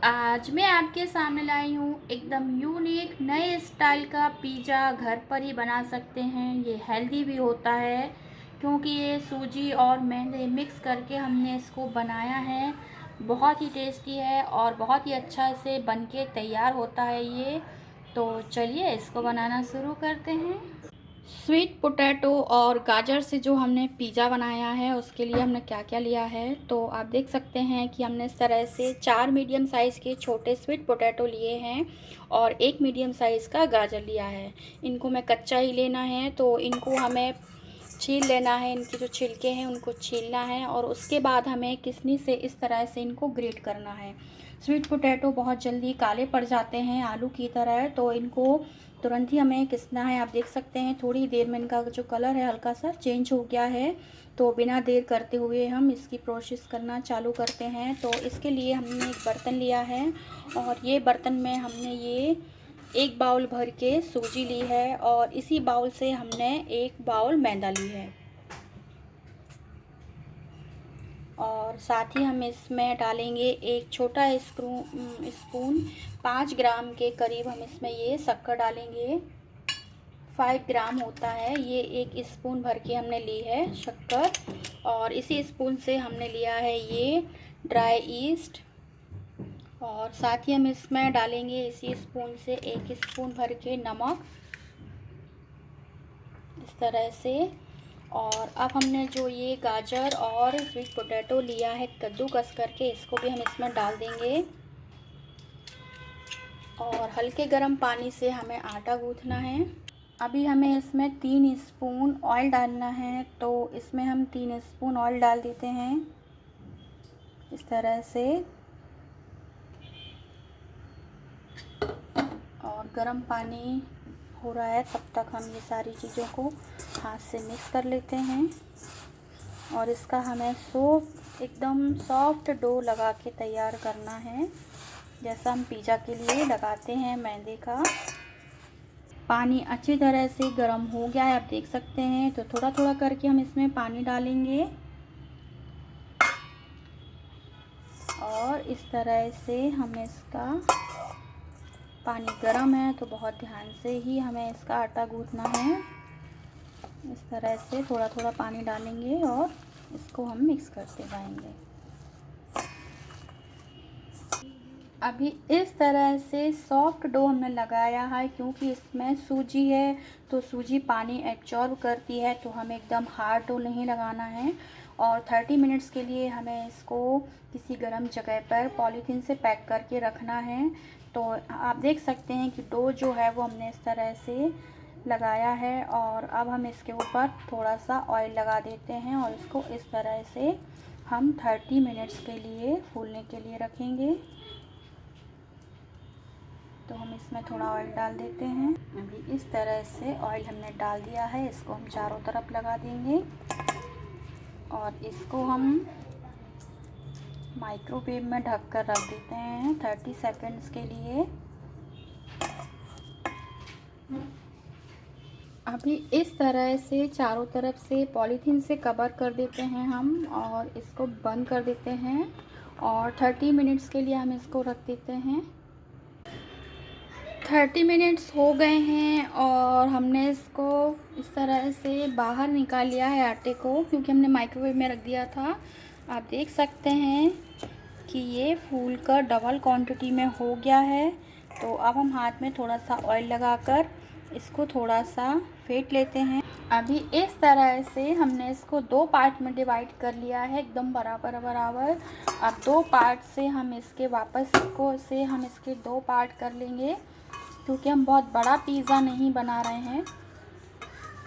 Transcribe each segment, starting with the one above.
आज मैं आपके सामने लाई हूँ एकदम यूनिक नए स्टाइल का पिज़्ज़ा। घर पर ही बना सकते हैं। ये हेल्दी भी होता है क्योंकि ये सूजी और मैदे मिक्स करके हमने इसको बनाया है। बहुत ही टेस्टी है और बहुत ही अच्छा से बनके तैयार होता है ये। तो चलिए इसको बनाना शुरू करते हैं। स्वीट पोटैटो और गाजर से जो हमने पिज़्ज़ा बनाया है उसके लिए हमने क्या क्या लिया है तो आप देख सकते हैं कि हमने इस तरह से 4 मीडियम साइज़ के छोटे स्वीट पोटैटो लिए हैं और 1 मीडियम साइज़ का गाजर लिया है। इनको मैं कच्चा ही लेना है तो इनको हमें छील लेना है। इनके जो छिलके हैं उनको छीलना है और उसके बाद हमें किसनी से इस तरह से इनको ग्रेट करना है। स्वीट पोटैटो बहुत जल्दी काले पड़ जाते हैं आलू की तरह, तो इनको तुरंत ही हमें किसना है। आप देख सकते हैं थोड़ी देर में इनका जो कलर है हल्का सा चेंज हो गया है। तो बिना देर करते हुए हम इसकी प्रोसेस करना चालू करते हैं। तो इसके लिए हमने एक बर्तन लिया है और ये बर्तन में हमने ये 1 बाउल भर के सूजी ली है और इसी बाउल से हमने 1 बाउल मैदा ली है और साथ ही हम इसमें डालेंगे एक छोटा स्पून 5 ग्राम के करीब हम इसमें ये शक्कर डालेंगे। 5 ग्राम होता है ये। 1 स्पून भर के हमने ली है शक्कर और इसी स्पून से हमने लिया है ये ड्राई ईस्ट और साथ ही हम इसमें डालेंगे इसी स्पून से 1 स्पून भर के नमक इस तरह से। और अब हमने जो ये गाजर और स्वीट पोटैटो लिया है कद्दूकस करके इसको भी हम इसमें डाल देंगे और हल्के गर्म पानी से हमें आटा गूँथना है। अभी हमें इसमें 3 स्पून ऑयल डालना है तो इसमें हम 3 स्पून ऑयल डाल देते हैं इस तरह से और गर्म पानी हो रहा है तब तक हम ये सारी चीज़ों को हाथ से मिक्स कर लेते हैं और इसका हमें एकदम सॉफ्ट डो लगा के तैयार करना है जैसा हम पिज़्ज़ा के लिए लगाते हैं मैदे का। पानी अच्छी तरह से गर्म हो गया है आप देख सकते हैं। तो थोड़ा थोड़ा करके हम इसमें पानी डालेंगे और इस तरह से हमें इसका पानी गर्म है तो बहुत ध्यान से ही हमें इसका आटा गूँथना है। इस तरह से थोड़ा थोड़ा पानी डालेंगे और इसको हम मिक्स करते जाएंगे। अभी इस तरह से सॉफ्ट डो हमने लगाया है क्योंकि इसमें सूजी है तो सूजी पानी एब्जॉर्ब करती है तो हमें एकदम हार्ड डो नहीं लगाना है। और 30 मिनट्स के लिए हमें इसको किसी गर्म जगह पर पॉलीथीन से पैक करके रखना है। तो आप देख सकते हैं कि डो जो है वो हमने इस तरह से लगाया है और अब हम इसके ऊपर थोड़ा सा ऑयल लगा देते हैं और इसको इस तरह से हम 30 मिनट्स के लिए फूलने के लिए रखेंगे। तो हम इसमें थोड़ा ऑयल डाल देते हैं। अभी इस तरह से ऑयल हमने डाल दिया है, इसको हम चारों तरफ लगा देंगे और इसको हम माइक्रोवेव में ढक कर रख देते हैं 30 सेकंड्स के लिए। अभी इस तरह से चारों तरफ से पॉलीथीन से कवर कर देते हैं हम और इसको बंद कर देते हैं और 30 मिनट्स के लिए हम इसको रख देते हैं। 30 मिनट्स हो गए हैं और हमने इसको इस तरह से बाहर निकाल लिया है आटे को क्योंकि हमने माइक्रोवेव में रख दिया था। आप देख सकते हैं कि ये फूल कर डबल क्वांटिटी में हो गया है। तो अब हम हाथ में थोड़ा सा ऑयल लगाकर इसको थोड़ा सा फेंट लेते हैं। अभी इस तरह से हमने इसको 2 पार्ट में डिवाइड कर लिया है एकदम बराबर बराबर। अब 2 पार्ट से हम इसके हम इसके 2 पार्ट कर लेंगे क्योंकि हम बहुत बड़ा पिज़्ज़ा नहीं बना रहे हैं।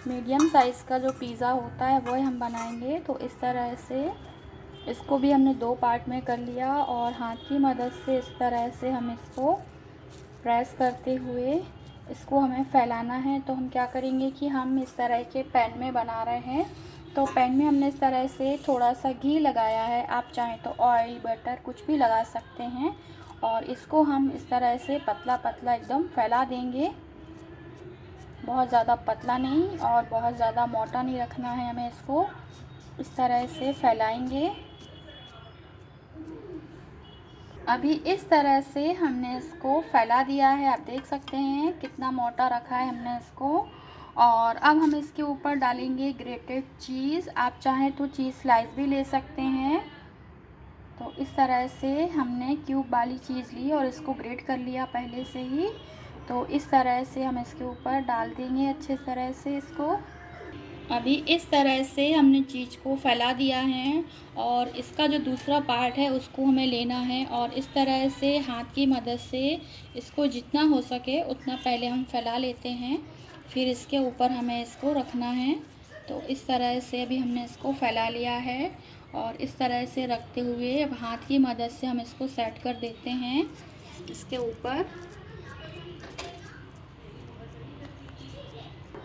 मीडियम साइज़ का जो पिज़्ज़ा होता है वही हम बनाएंगे। तो इस तरह से इसको भी हमने 2 पार्ट में कर लिया और हाथ की मदद से इस तरह से हम इसको प्रेस करते हुए इसको हमें फैलाना है। तो हम क्या करेंगे कि हम इस तरह के पैन में बना रहे हैं तो पैन में हमने इस तरह से थोड़ा सा घी लगाया है। आप चाहें तो ऑयल बटर कुछ भी लगा सकते हैं और इसको हम इस तरह से पतला पतला एकदम फैला देंगे। बहुत ज़्यादा पतला नहीं और बहुत ज़्यादा मोटा नहीं रखना है हमें। इसको इस तरह से फैलाएंगे। अभी इस तरह से हमने इसको फैला दिया है, आप देख सकते हैं कितना मोटा रखा है हमने इसको। और अब हम इसके ऊपर डालेंगे ग्रेटेड चीज़। आप चाहें तो चीज़ स्लाइस भी ले सकते हैं। तो इस तरह से हमने क्यूब वाली चीज़ ली और इसको ग्रेट कर लिया पहले से ही। तो इस तरह से हम इसके ऊपर डाल देंगे अच्छे तरह से इसको। अभी इस तरह से हमने चीज़ को फैला दिया है और इसका जो दूसरा पार्ट है उसको हमें लेना है और इस तरह से हाथ की मदद से इसको जितना हो सके उतना पहले हम फैला लेते हैं, फिर इसके ऊपर हमें इसको रखना है। तो इस तरह से अभी हमने इसको फैला लिया है और इस तरह से रखते हुए अब हाथ की मदद से हम इसको सेट कर देते हैं इसके ऊपर।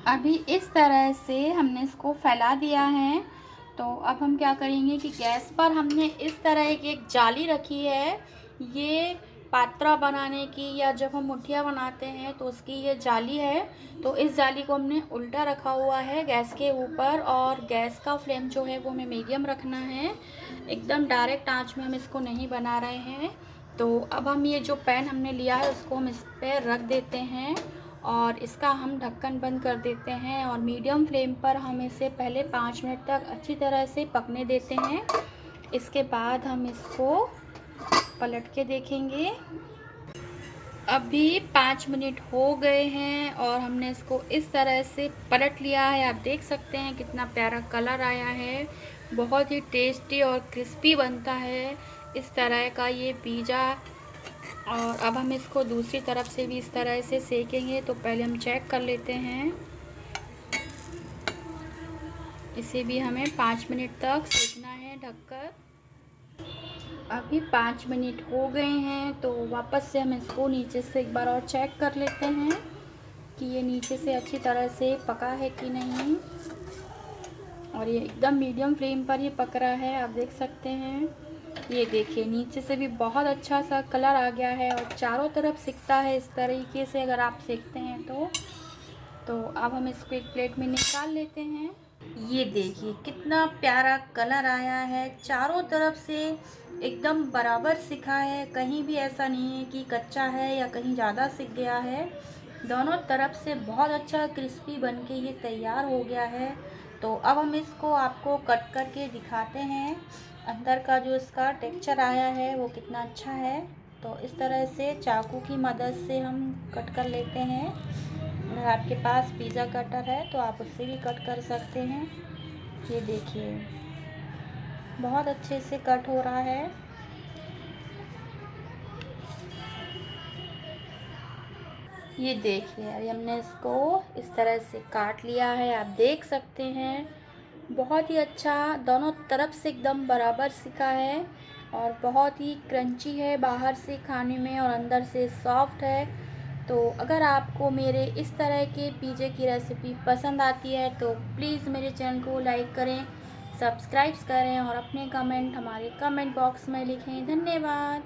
अभी इस तरह से हमने इसको फैला दिया है। तो अब हम क्या करेंगे कि गैस पर हमने इस तरह की एक जाली रखी है, ये पात्रा बनाने की या जब हम मुठिया बनाते हैं तो उसकी ये जाली है। तो इस जाली को हमने उल्टा रखा हुआ है गैस के ऊपर और गैस का फ्लेम जो है वो हमें मीडियम रखना है, एकदम डायरेक्ट आंच में हम इसको नहीं बना रहे हैं। तो अब हम ये जो पैन हमने लिया है उसको हम इस पर रख देते हैं और इसका हम ढक्कन बंद कर देते हैं और मीडियम फ्लेम पर हम इसे पहले 5 मिनट तक अच्छी तरह से पकने देते हैं। इसके बाद हम इसको पलट के देखेंगे। अभी 5 मिनट हो गए हैं और हमने इसको इस तरह से पलट लिया है। आप देख सकते हैं कितना प्यारा कलर आया है, बहुत ही टेस्टी और क्रिस्पी बनता है इस तरह का ये पिज़्ज़ा। और अब हम इसको दूसरी तरफ से भी इस तरह से सेकेंगे। तो पहले हम चेक कर लेते हैं, इसे भी हमें 5 मिनट तक सेकना है ढककर। अभी 5 मिनट हो गए हैं तो वापस से हम इसको नीचे से एक बार और चेक कर लेते हैं कि ये नीचे से अच्छी तरह से पका है कि नहीं। और ये एकदम मीडियम फ्लेम पर ये पक रहा है, आप देख सकते हैं। ये देखिए नीचे से भी बहुत अच्छा सा कलर आ गया है और चारों तरफ सिकता है इस तरीके से अगर आप सेकते हैं तो अब हम इसको एक प्लेट में निकाल लेते हैं। ये देखिए कितना प्यारा कलर आया है, चारों तरफ से एकदम बराबर सिका है, कहीं भी ऐसा नहीं है कि कच्चा है या कहीं ज़्यादा सिक गया है। दोनों तरफ से बहुत अच्छा क्रिस्पी बनके ये तैयार हो गया है। तो अब हम इसको आपको कट करके दिखाते हैं, अंदर का जो इसका टेक्सचर आया है वो कितना अच्छा है। तो इस तरह से चाकू की मदद से हम कट कर लेते हैं। अगर आपके पास पिज़्ज़ा कटर है तो आप उससे भी कट कर सकते हैं। ये देखिए बहुत अच्छे से कट हो रहा है। ये देखिए अभी हमने इसको इस तरह से काट लिया है, आप देख सकते हैं बहुत ही अच्छा दोनों तरफ से एकदम बराबर सिका है और बहुत ही क्रंची है बाहर से खाने में और अंदर से सॉफ्ट है। तो अगर आपको मेरे इस तरह के पिज़्ज़ा की रेसिपी पसंद आती है तो प्लीज़ मेरे चैनल को लाइक करें, सब्सक्राइब करें और अपने कमेंट हमारे कमेंट बॉक्स में लिखें। धन्यवाद।